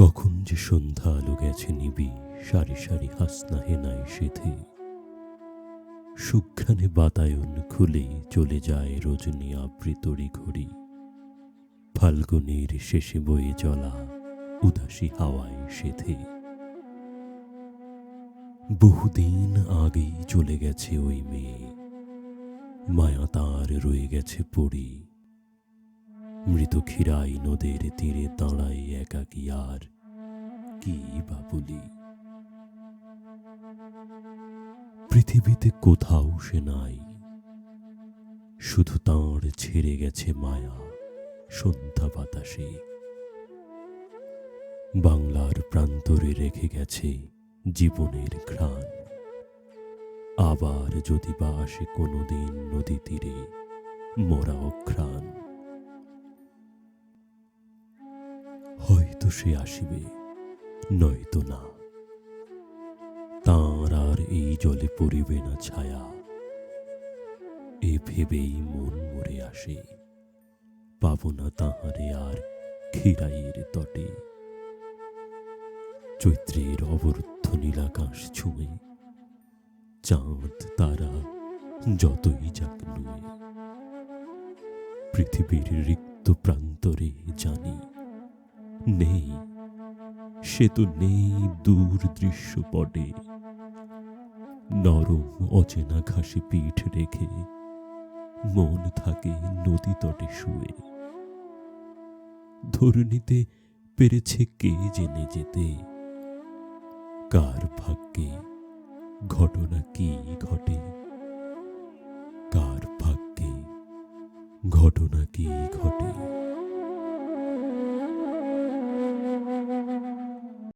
কখন যে সন্ধ্যা আলো গেছে নিবি, সারি সারি হাসনা হেনায় সেথে। সুঘ্রাণে বাতায়ন খুলে চলে যায় রজনী আবৃতরি ঘড়ি। ফাল্গুনের শেষে বয়ে চলা উদাসী হাওয়ায় সেথে। বহুদিন আগেই চলে গেছে ওই মেয়ে, মায়া তার রয়ে গেছে পড়ি। মৃত ক্ষীরাই নদের তীরে দাঁড়ায় একাকী, আর কি বা বলি। পৃথিবীতে কোথাও সে নাই, শুধু তাঁর ছেড়ে গেছে মায়া সন্ধ্যা বাতাসে। বাংলার প্রান্তরে রেখে গেছে জীবনের ঘ্রাণ। আবার যদি বা আসে কোনোদিন নদী তীরে মরা অঘ্রাণ, হয়তো সে আসিবে, নয়তো না। তাঁর আর এই জলে পড়িবে না ছায়া, এ ভেবেই মন মরে আসে। পাব না তাহারে আর ক্ষীরাইয়ের তটে। চৈত্রের অবরুদ্ধ নীলাকাশ ছুঁয়ে চাঁদ তারা যতই যাক নুয়ে, পৃথিবীর রিক্ত প্রান্তরে জানি নেই, সে তো নেই দূর দৃশ্যপটে। নরম অচেনা ঘাসে পিঠ রেখে মন থাকে নদী তটে শুয়ে। ধরণীতে পেরেছে কে জেনে যেতে, কার ভাগ্যে ঘটনা কি ঘটে, কার ভাগ্যে ঘটনা কি ঘটে।